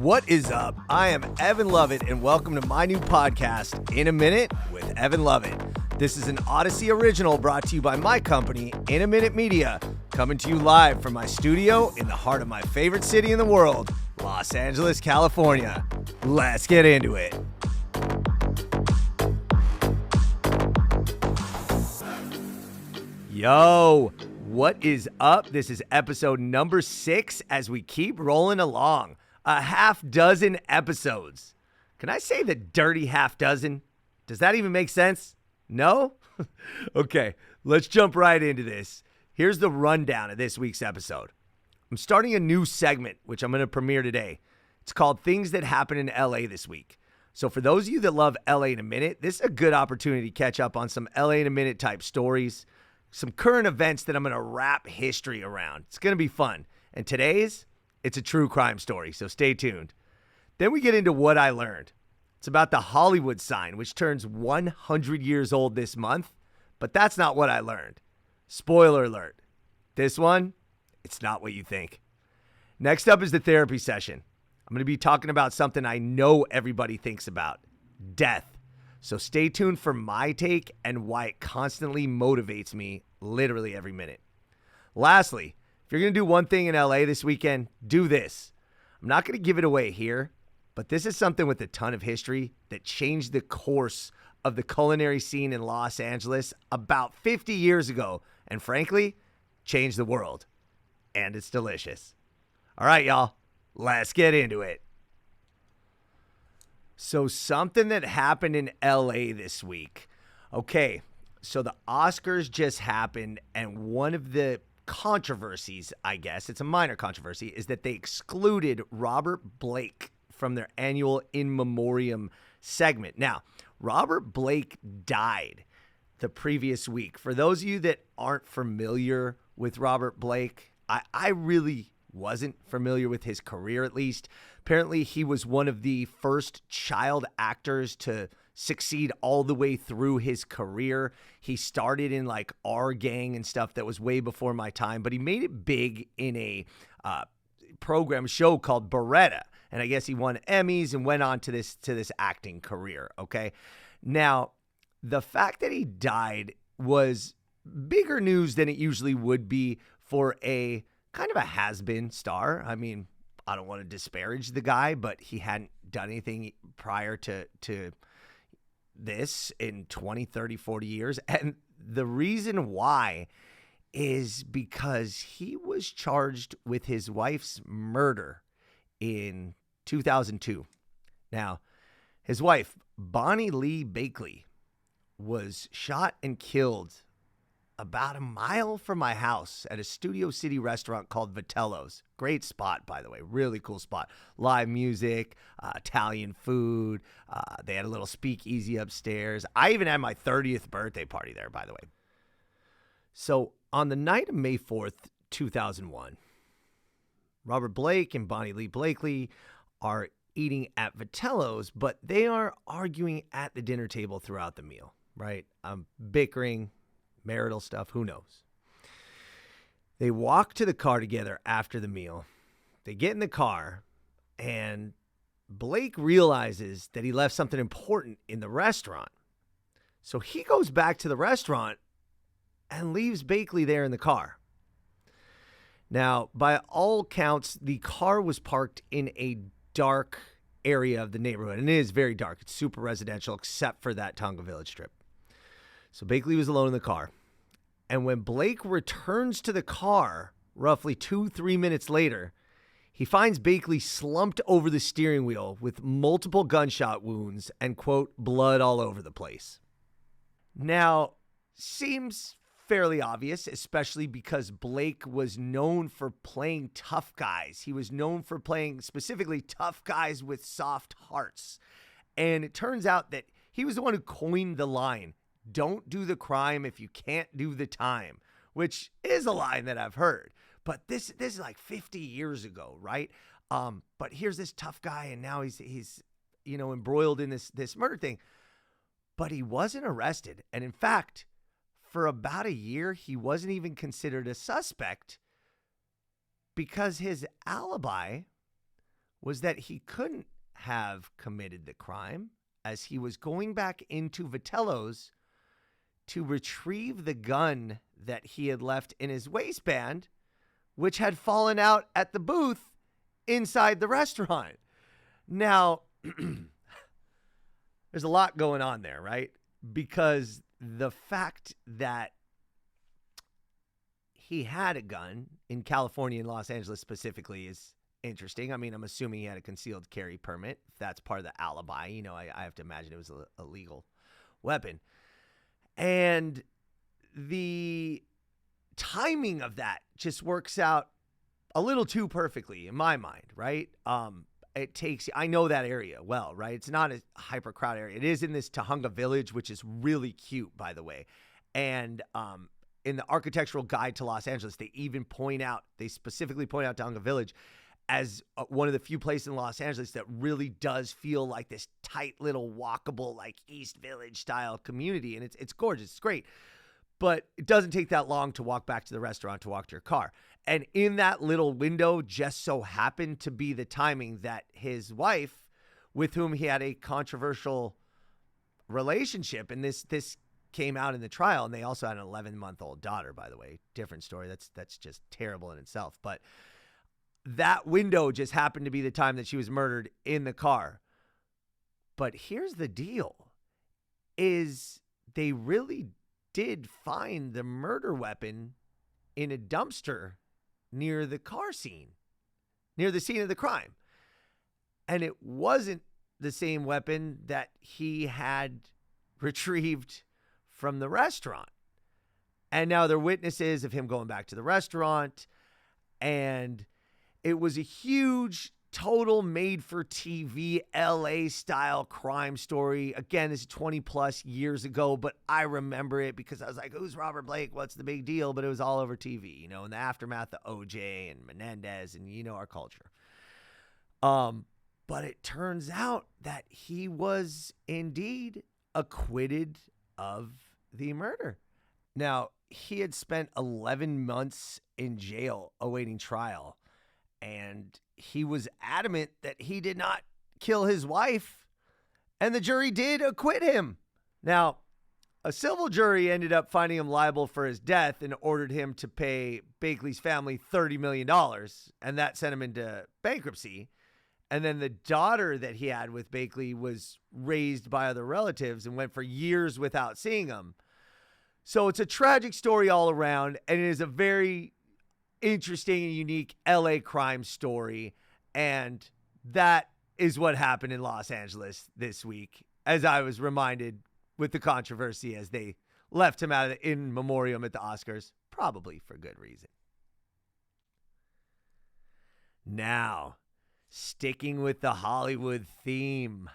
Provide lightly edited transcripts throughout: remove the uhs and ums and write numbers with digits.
What is up? I am Evan Lovett, and welcome to my new podcast, In a Minute with Evan Lovett. This is an Audacy original brought to you by my company, In a Minute Media, coming to you live from my studio in the heart of my favorite city in the world, Los Angeles, California. Let's get into it. Yo, what is up? This is episode number 6 as we keep rolling along. A half dozen episodes. Can I say the dirty half dozen? Does that even make sense? No? Okay, let's jump right into this. Here's the rundown of this week's episode. I'm starting a new segment, which I'm going to premiere today. It's called Things That Happen in LA This Week. So for those of you that love LA in a Minute, this is a good opportunity to catch up on some LA in a Minute type stories, some current events that I'm going to wrap history around. It's going to be fun. And today's, it's a true crime story, so stay tuned. Then we get into what I learned. It's about the Hollywood sign, which turns 100 years old this month, but that's not what I learned. Spoiler alert. This one, it's not what you think. Next up is the therapy session. I'm going to be talking about something I know everybody thinks about, death. So stay tuned for my take and why it constantly motivates me literally every minute. Lastly, if you're going to do one thing in LA this weekend, do this. I'm not going to give it away here, but this is something with a ton of history that changed the course of the culinary scene in Los Angeles about 50 years ago, and frankly, changed the world. And it's delicious. All right, y'all, let's get into it. So something that happened in LA this week. Okay, so the Oscars just happened, and one of the controversies, I guess, it's a minor controversy, is that they excluded Robert Blake from their annual In Memoriam segment. Now, Robert Blake died the previous week. For those of you that aren't familiar with Robert Blake, I really wasn't familiar with his career, at least. Apparently, he was one of the first child actors to succeed all the way through his career. He started in like Our Gang and stuff that was way before my time, but he made it big in a show called Beretta. And I guess he won Emmys and went on to this acting career, okay? Now, the fact that he died was bigger news than it usually would be for a kind of a has-been star. I mean, I don't want to disparage the guy, but he hadn't done anything prior to this in 20, 30, 40 years. And the reason why is because he was charged with his wife's murder in 2002. Now, his wife, Bonnie Lee Bakley, was shot and killed about a mile from my house at a Studio City restaurant called Vitello's. Great spot, by the way. Really cool spot. Live music, Italian food. They had a little speakeasy upstairs. I even had my 30th birthday party there, by the way. So on the night of May 4th, 2001, Robert Blake and Bonnie Lee Bakley are eating at Vitello's, but they are arguing at the dinner table throughout the meal, right? Bickering, marital stuff, who knows? They walk to the car together after the meal. They get in the car, and Blake realizes that he left something important in the restaurant. So he goes back to the restaurant and leaves Bakley there in the car. Now, by all counts, the car was parked in a dark area of the neighborhood, and it is very dark. It's super residential, except for that Tonga Village strip. So Bakley was alone in the car. And when Blake returns to the car, roughly 2-3 minutes later, he finds Bakley slumped over the steering wheel with multiple gunshot wounds and, quote, blood all over the place. Now, seems fairly obvious, especially because Blake was known for playing tough guys. He was known for playing specifically tough guys with soft hearts. And it turns out that he was the one who coined the line, "Don't do the crime if you can't do the time," which is a line that I've heard. But this is like 50 years ago, right? But here's this tough guy, and now he's embroiled in this murder thing. But he wasn't arrested. And in fact, for about a year, he wasn't even considered a suspect because his alibi was that he couldn't have committed the crime, as he was going back into Vitello's to retrieve the gun that he had left in his waistband, which had fallen out at the booth inside the restaurant. Now, there's a lot going on there, right? Because the fact that he had a gun in California and Los Angeles specifically is interesting. I mean, I'm assuming he had a concealed carry permit. If that's part of the alibi, you know, I have to imagine it was a legal weapon. And the timing of that just works out a little too perfectly in my mind, right? I know that area well, right? It's not a hyper crowd area. It is in this Tujunga village, which is really cute, by the way. And in the architectural guide to Los Angeles, they specifically point out Tujunga Village as one of the few places in Los Angeles that really does feel like this tight little walkable, like East Village style community. And it's gorgeous. It's great. But it doesn't take that long to walk back to the restaurant, to walk to your car. And in that little window just so happened to be the timing that his wife, with whom he had a controversial relationship, and this came out in the trial, and they also had an 11-month-old daughter, by the way. Different story. That's just terrible in itself. But that window just happened to be the time that she was murdered in the car. But here's the deal, is they really did find the murder weapon in a dumpster near the car scene, near the scene of the crime. And it wasn't the same weapon that he had retrieved from the restaurant. And now there are witnesses of him going back to the restaurant, and it was a huge, total made-for-TV LA-style crime story. Again, this is 20-plus years ago, but I remember it because I was like, who's Robert Blake? What's the big deal? But it was all over TV, you know, in the aftermath of OJ and Menendez and, you know, our culture. But it turns out that he was indeed acquitted of the murder. Now, he had spent 11 months in jail awaiting trial, and he was adamant that he did not kill his wife, and the jury did acquit him. Now, a civil jury ended up finding him liable for his death and ordered him to pay Bakley's family $30 million, and that sent him into bankruptcy. And then the daughter that he had with Bakley was raised by other relatives and went for years without seeing him. So it's a tragic story all around, and it is a very interesting and unique LA crime story. And that is what happened in Los Angeles this week, as I was reminded with the controversy as they left him out of the in memoriam at the Oscars, probably for good reason. Now, sticking with the Hollywood theme.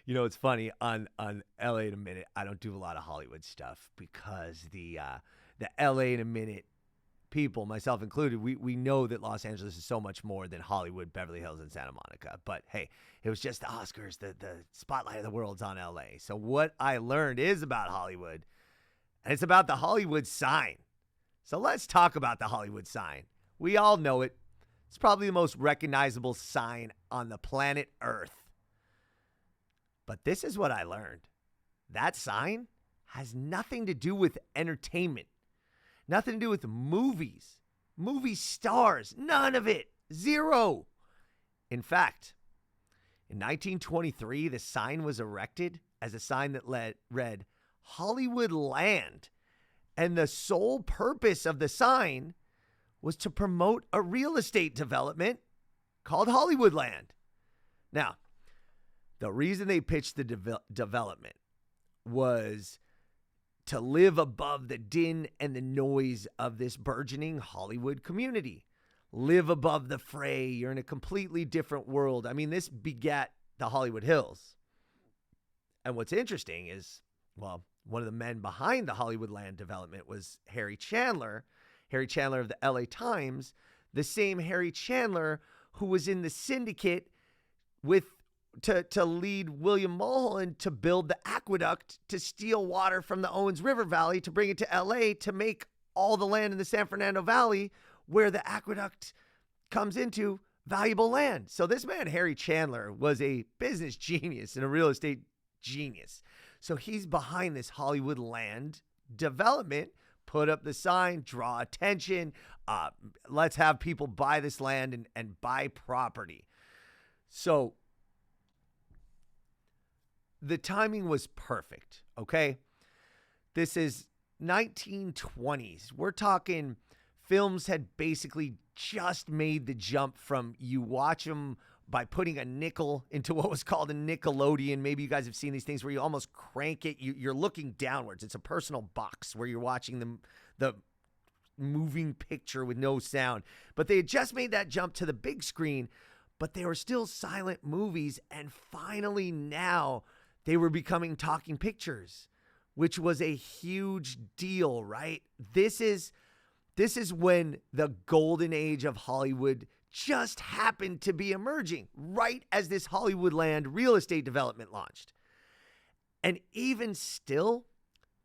You know, it's funny, on LA in a Minute, I don't do a lot of Hollywood stuff because the LA in a Minute people, myself included, we know that Los Angeles is so much more than Hollywood, Beverly Hills, and Santa Monica. But hey, it was just the Oscars. The spotlight of the world's on LA. So what I learned is about Hollywood, and it's about the Hollywood sign. So let's talk about the Hollywood sign. We all know it. It's probably the most recognizable sign on the planet Earth. But this is what I learned. That sign has nothing to do with entertainment. Nothing to do with movies, movie stars, none of it, zero. In fact, in 1923, the sign was erected as a sign that read Hollywoodland. And the sole purpose of the sign was to promote a real estate development called Hollywoodland. Now, the reason they pitched the development was to live above the din and the noise of this burgeoning Hollywood community. Live above the fray. You're in a completely different world. I mean, this begat the Hollywood Hills. And what's interesting is, well, one of the men behind the Hollywoodland development was Harry Chandler of the LA Times, the same Harry Chandler who was in the syndicate to lead William Mulholland to build the aqueduct to steal water from the Owens River Valley to bring it to LA to make all the land in the San Fernando Valley where the aqueduct comes into valuable land. So this man, Harry Chandler, was a business genius and a real estate genius. So he's behind this Hollywoodland development, put up the sign, draw attention. Let's have people buy this land and buy property. So the timing was perfect, okay? This is 1920s. We're talking films had basically just made the jump from you watch them by putting a nickel into what was called a Nickelodeon. Maybe you guys have seen these things where you almost crank it. You're looking downwards. It's a personal box where you're watching the moving picture with no sound. But they had just made that jump to the big screen, but they were still silent movies. And finally now they were becoming talking pictures, which was a huge deal, right? This is when the golden age of Hollywood just happened to be emerging, right as this Hollywoodland real estate development launched. And even still,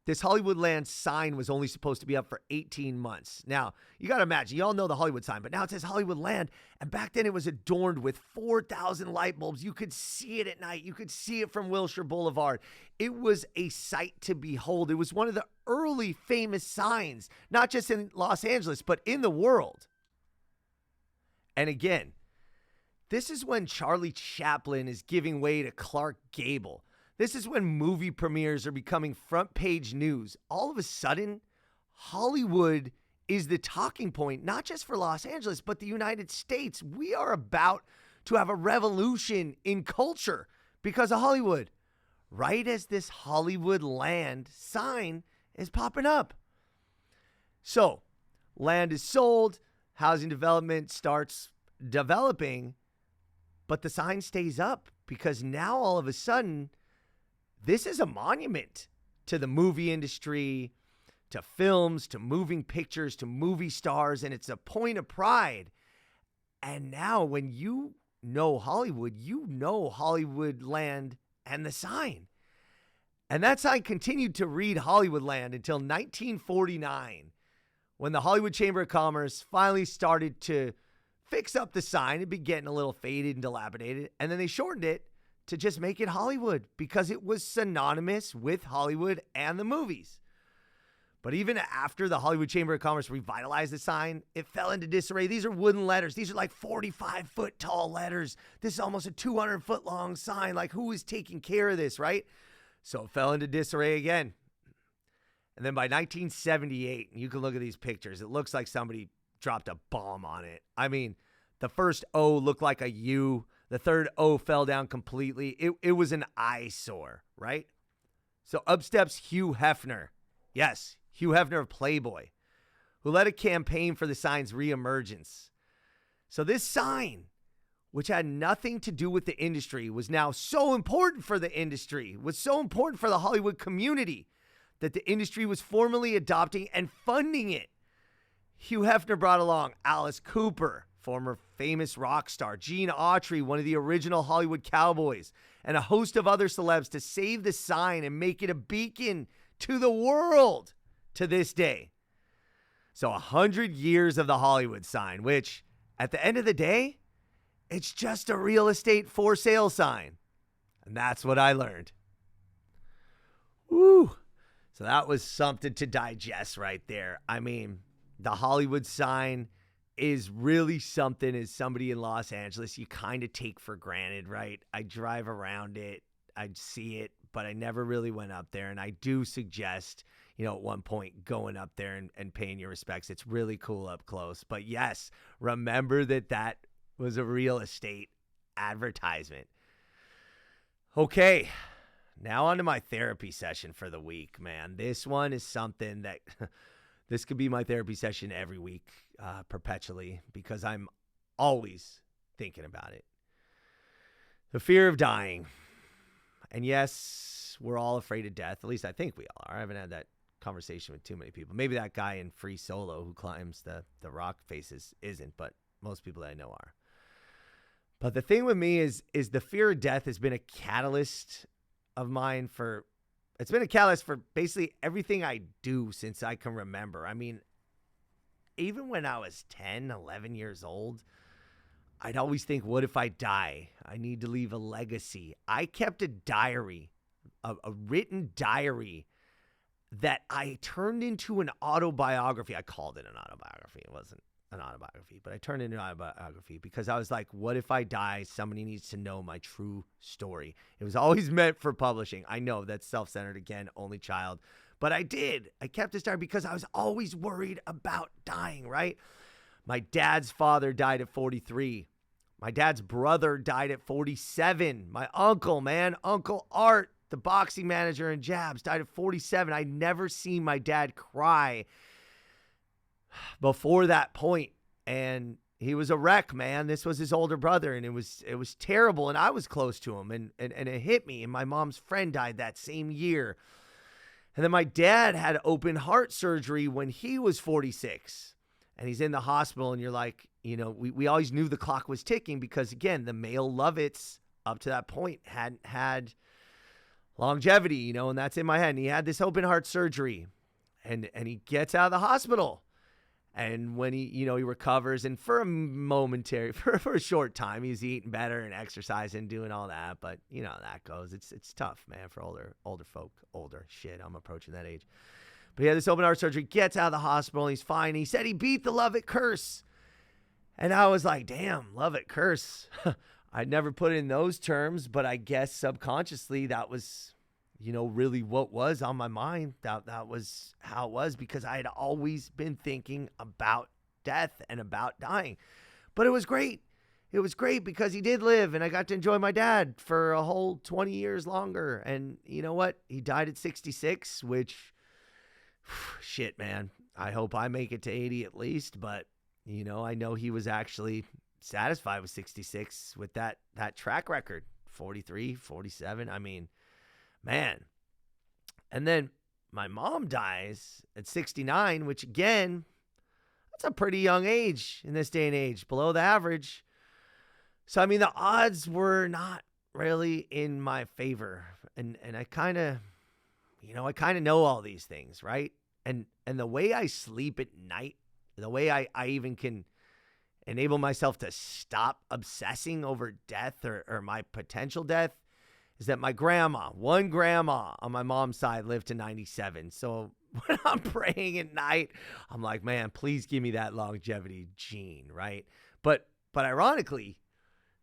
this Hollywoodland sign was only supposed to be up for 18 months. Now, you got to imagine, you all know the Hollywood sign, but now it says Hollywoodland. And back then it was adorned with 4,000 light bulbs. You could see it at night. You could see it from Wilshire Boulevard. It was a sight to behold. It was one of the early famous signs, not just in Los Angeles, but in the world. And again, this is when Charlie Chaplin is giving way to Clark Gable. This is when movie premieres are becoming front page news. All of a sudden, Hollywood is the talking point, not just for Los Angeles, but the United States. We are about to have a revolution in culture because of Hollywood, right as this Hollywoodland sign is popping up. So, land is sold, housing development starts developing, but the sign stays up because now all of a sudden, this is a monument to the movie industry, to films, to moving pictures, to movie stars, and it's a point of pride. And now when you know Hollywood, you know Hollywoodland and the sign. And that sign continued to read Hollywoodland until 1949, when the Hollywood Chamber of Commerce finally started to fix up the sign. It'd been getting a little faded and dilapidated, and then they shortened it to just make it Hollywood because it was synonymous with Hollywood and the movies. But even after the Hollywood Chamber of Commerce revitalized the sign, it fell into disarray. These are wooden letters. These are like 45-foot tall letters. This is almost a 200-foot long sign. Like, who is taking care of this, right? So it fell into disarray again. And then by 1978, and you can look at these pictures, it looks like somebody dropped a bomb on it. I mean, the first O looked like a U. The third O fell down completely. It was an eyesore, right? So up steps Hugh Hefner. Yes, Hugh Hefner of Playboy, who led a campaign for the sign's reemergence. So this sign, which had nothing to do with the industry, was now so important for the industry, was so important for the Hollywood community that the industry was formally adopting and funding it. Hugh Hefner brought along Alice Cooper, former famous rock star, Gene Autry, one of the original Hollywood cowboys, and a host of other celebs to save the sign and make it a beacon to the world to this day. So 100 years of the Hollywood sign, which at the end of the day, it's just a real estate for sale sign. And that's what I learned. Woo. So that was something to digest right there. I mean, the Hollywood sign is really something as somebody in Los Angeles you kind of take for granted, right? I drive around it, I see it, but I never really went up there. And I do suggest, at one point going up there and paying your respects. It's really cool up close. But yes, remember that was a real estate advertisement. Okay, now on to my therapy session for the week, man. This one is something that... This could be my therapy session every week, perpetually, because I'm always thinking about it. The fear of dying. And yes, we're all afraid of death. At least I think we all are. I haven't had that conversation with too many people. Maybe that guy in Free Solo who climbs the rock faces isn't, but most people that I know are. But the thing with me is the fear of death has been a catalyst of mine for... It's been a catalyst for basically everything I do since I can remember. I mean, even when I was 10, 11 years old, I'd always think, what if I die? I need to leave a legacy. I kept a diary, a written diary that I turned into an autobiography. I called it an autobiography. It wasn't an autobiography, but I turned it into an autobiography because I was like, what if I die? Somebody needs to know my true story. It was always meant for publishing. I know that's self-centered again, only child, but I did. I kept this diary because I was always worried about dying, right? My dad's father died at 43. My dad's brother died at 47. My uncle, man, Uncle Art, the boxing manager in Jabs, died at 47. I'd never seen my dad cry before that point. And he was a wreck, man. This was his older brother, and it was terrible. And I was close to him, and it hit me. And my mom's friend died that same year. And then my dad had open heart surgery when he was 46. And he's in the hospital, and you're like, you know, we always knew the clock was ticking because, again, the male Lovetts up to that point hadn't had longevity, you know, and that's in my head. And he had this open heart surgery, and he gets out of the hospital. And when he recovers, and for a short time, he's eating better and exercising, doing all that. But, you know, that goes. It's tough, man, for older folk. Shit, I'm approaching that age. But he had this open heart surgery, gets out of the hospital, and he's fine. He said he beat the Lovett curse. And I was like, damn, Lovett curse. I'd never put it in those terms, but I guess subconsciously that was, you know, really what was on my mind. That was how it was, because I had always been thinking about death and about dying. But it was great. It was great because he did live, and I got to enjoy my dad for a whole 20 years longer. And you know what? He died at 66, which... shit, man. I hope I make it to 80 at least, but, you know, I know he was actually satisfied with 66 with that track record, 43, 47. I mean, man. And then my mom dies at 69, which, again, that's a pretty young age in this day and age, below the average. So, I mean, the odds were not really in my favor. And I kind of... you know, I kind of know all these things, right? And the way I sleep at night, the way I even can enable myself to stop obsessing over death or my potential death is that one grandma on my mom's side lived to 97. So when I'm praying at night, I'm like, man, please give me that longevity gene, right? But ironically,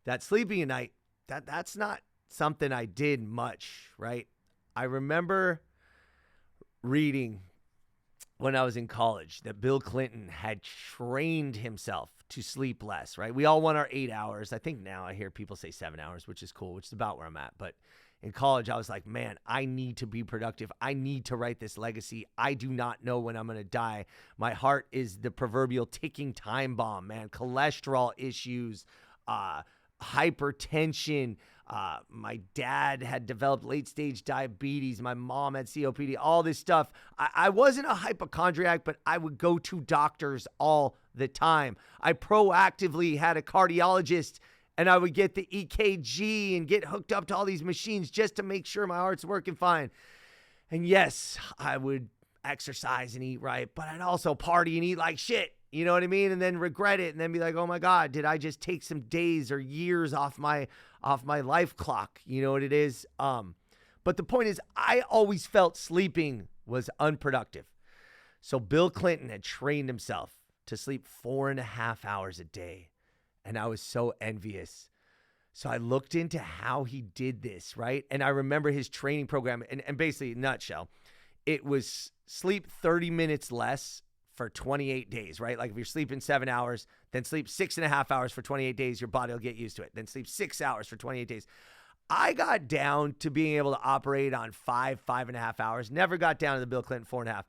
that sleeping at night, that's not something I did much, right? I remember reading when I was in college that Bill Clinton had trained himself to sleep less, right? We all want our 8 hours. I think now I hear people say 7 hours, which is cool, which is about where I'm at. But in college, I was like, man, I need to be productive. I need to write this legacy. I do not know when I'm going to die. My heart is the proverbial ticking time bomb, man. Cholesterol issues, hypertension. My dad had developed late-stage diabetes. My mom had COPD, all this stuff. I wasn't a hypochondriac, but I would go to doctors all the time. I proactively had a cardiologist, and I would get the EKG and get hooked up to all these machines just to make sure my heart's working fine. And yes, I would exercise and eat right, but I'd also party and eat like shit. You know what I mean? And then regret it and then be like, oh my God, did I just take some days or years off my life clock? You know what it is? But the point is, I always felt sleeping was unproductive. So Bill Clinton had trained himself to sleep 4.5 hours a day. And I was so envious. So I looked into how he did this, right? And I remember his training program, and basically, in a nutshell, it was sleep 30 minutes less for 28 days, right? Like if you're sleeping 7 hours, then sleep 6.5 hours for 28 days, your body will get used to it. Then sleep 6 hours for 28 days. I got down to being able to operate on 5.5 hours. Never got down to the Bill Clinton 4.5.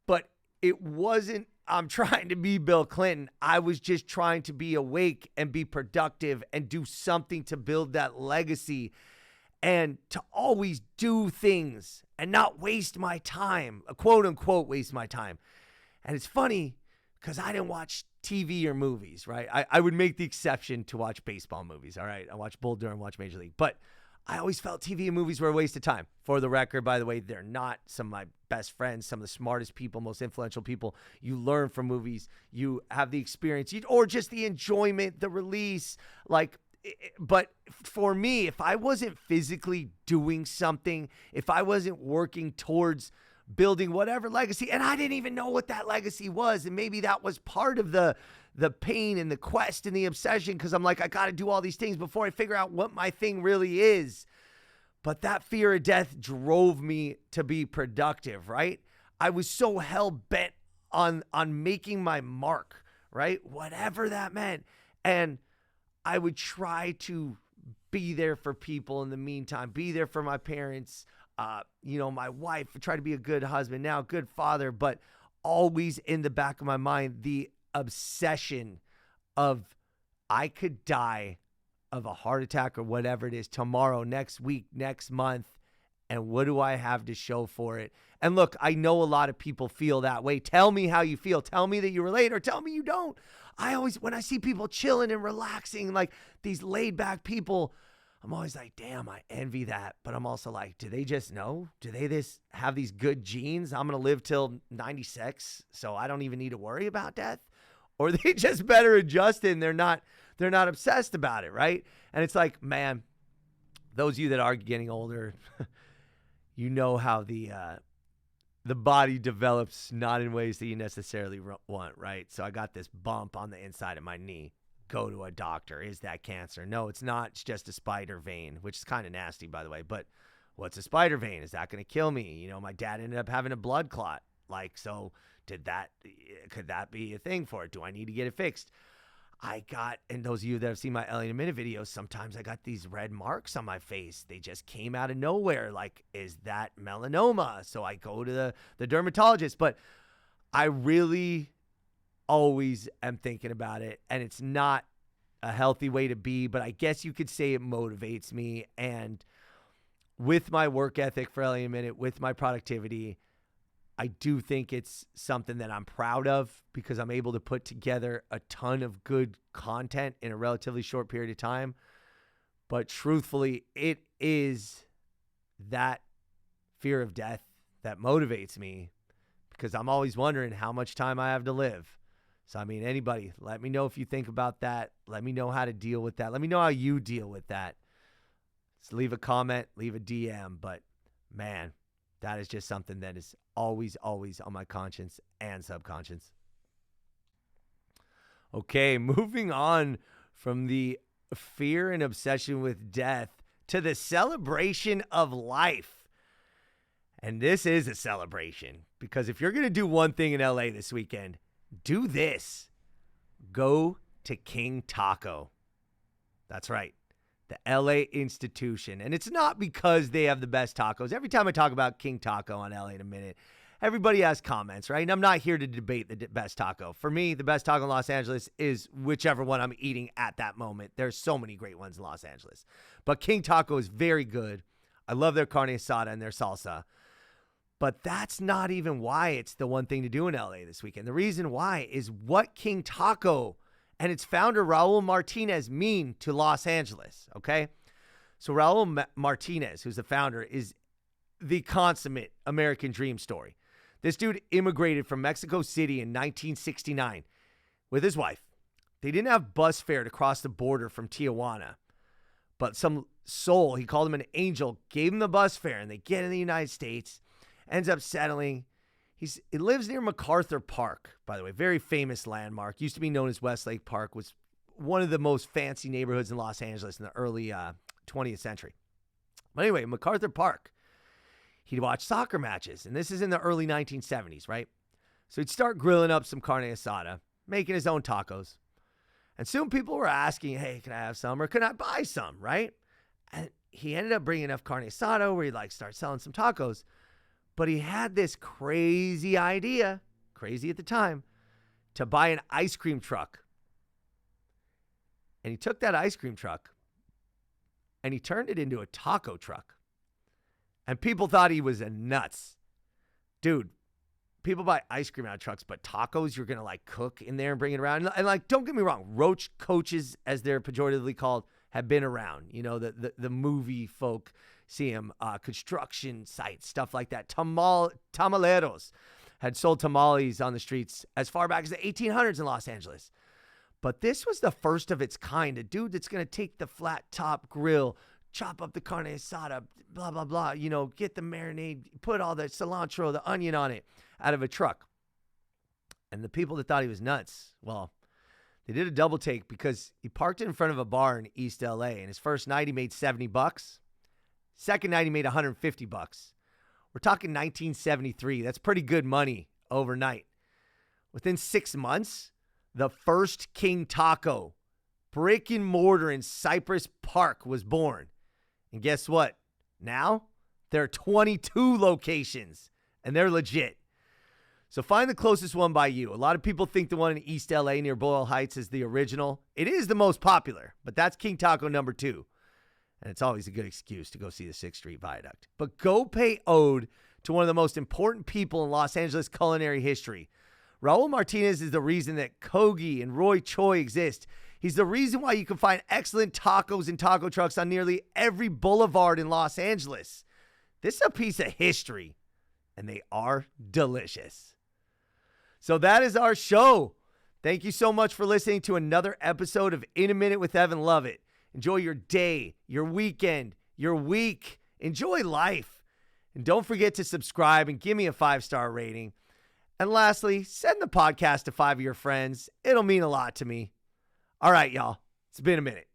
But it wasn't, I'm trying to be Bill Clinton. I was just trying to be awake and be productive and do something to build that legacy and to always do things and not waste my time, quote unquote, waste my time. And it's funny because I didn't watch TV or movies, right? I would make the exception to watch baseball movies, all right? I watch Bull Durham, watch Major League. But I always felt TV and movies were a waste of time. For the record, by the way, they're not. Some of my best friends, some of the smartest people, most influential people. You learn from movies. You have the experience, or just the enjoyment, the release. But for me, if I wasn't physically doing something, if I wasn't working towards building whatever legacy, and I didn't even know what that legacy was, and maybe that was part of the pain and the quest and the obsession, because I'm like, I got to do all these things before I figure out what my thing really is. But that fear of death drove me to be productive, right? I was so hell-bent on making my mark, right? Whatever that meant. And I would try to be there for people in the meantime, be there for my parents, my wife, try to be a good husband, now a good father, but always in the back of my mind, the obsession of I could die of a heart attack or whatever it is tomorrow, next week, next month. And what do I have to show for it? And look, I know a lot of people feel that way. Tell me how you feel. Tell me that you relate, or tell me you don't. When I see people chilling and relaxing, like these laid back people, I'm always like, damn, I envy that. But I'm also like, do they just know? Do they have these good genes? I'm going to live till 96, so I don't even need to worry about death? Or they just better adjust it and they're not obsessed about it, right? And it's like, man, those of you that are getting older, you know how the body develops not in ways that you necessarily want, right? So I got this bump on the inside of my knee. Go to a doctor. Is that cancer? No, it's not. It's just a spider vein, which is kind of nasty, by the way. But what's a spider vein? Is that going to kill me? My dad ended up having a blood clot. So could that be a thing for it? Do I need to get it fixed? And those of you that have seen my LA in a Minute videos, sometimes I got these red marks on my face. They just came out of nowhere. Like, is that melanoma? So I go to the dermatologist. But I really always am thinking about it. And it's not a healthy way to be, but I guess you could say it motivates me. And with my work ethic for LA in a Minute, with my productivity, I do think it's something that I'm proud of, because I'm able to put together a ton of good content in a relatively short period of time. But truthfully, it is that fear of death that motivates me, because I'm always wondering how much time I have to live. So, anybody, let me know if you think about that. Let me know how to deal with that. Let me know how you deal with that. So leave a comment, leave a DM. But, man, that is just something that is always, always on my conscience and subconscious. Okay, moving on from the fear and obsession with death to the celebration of life. And this is a celebration, because if you're going to do one thing in LA this weekend, do this. Go to King Taco. That's right. The LA institution. And it's not because they have the best tacos. Every time I talk about King Taco on LA in a Minute, everybody has comments, right? And I'm not here to debate the best taco. For me, the best taco in Los Angeles is whichever one I'm eating at that moment. There's so many great ones in Los Angeles. But King Taco is very good. I love their carne asada and their salsa. But that's not even why it's the one thing to do in LA this weekend. The reason why is what King Taco and its founder, Raul Martinez, mean to Los Angeles, okay? So Raul Martinez, who's the founder, is the consummate American dream story. This dude immigrated from Mexico City in 1969 with his wife. They didn't have bus fare to cross the border from Tijuana, but some soul, he called him an angel, gave him the bus fare, and they get in the United States, ends up settling. He lives near MacArthur Park, by the way, very famous landmark. Used to be known as Westlake Park, was one of the most fancy neighborhoods in Los Angeles in the early 20th century. But anyway, MacArthur Park, he'd watch soccer matches, and this is in the early 1970s, right? So he'd start grilling up some carne asada, making his own tacos. And soon people were asking, hey, can I have some, or can I buy some, right? And he ended up bringing enough carne asada where he'd start selling some tacos. But he had this crazy idea, crazy at the time, to buy an ice cream truck. And he took that ice cream truck and he turned it into a taco truck. And people thought he was a nuts. Dude, people buy ice cream out of trucks, but tacos you're going to cook in there and bring it around. And don't get me wrong, roach coaches, as they're pejoratively called, have been around. You know, the movie folk see them, construction sites, stuff like that. Tamaleros had sold tamales on the streets as far back as the 1800s in Los Angeles. But this was the first of its kind. A dude that's going to take the flat top grill, chop up the carne asada, blah, blah, blah, you know, get the marinade, put all the cilantro, the onion on it out of a truck. And the people that thought he was nuts, well, they did a double take because he parked it in front of a bar in East LA. And his first night, he made $70. Second night, he made $150. We're talking 1973. That's pretty good money overnight. Within 6 months, the first King Taco brick and mortar in Cypress Park was born. And guess what? Now, there are 22 locations, and they're legit. So find the closest one by you. A lot of people think the one in East LA near Boyle Heights is the original. It is the most popular, but that's King Taco number 2. And it's always a good excuse to go see the 6th Street Viaduct. But go pay ode to one of the most important people in Los Angeles culinary history. Raul Martinez is the reason that Kogi and Roy Choi exist. He's the reason why you can find excellent tacos and taco trucks on nearly every boulevard in Los Angeles. This is a piece of history, and they are delicious. So that is our show. Thank you so much for listening to another episode of In a Minute with Evan Lovett. Enjoy your day, your weekend, your week. Enjoy life. And don't forget to subscribe and give me a 5-star rating. And lastly, send the podcast to 5 of your friends. It'll mean a lot to me. All right, y'all. It's been a minute.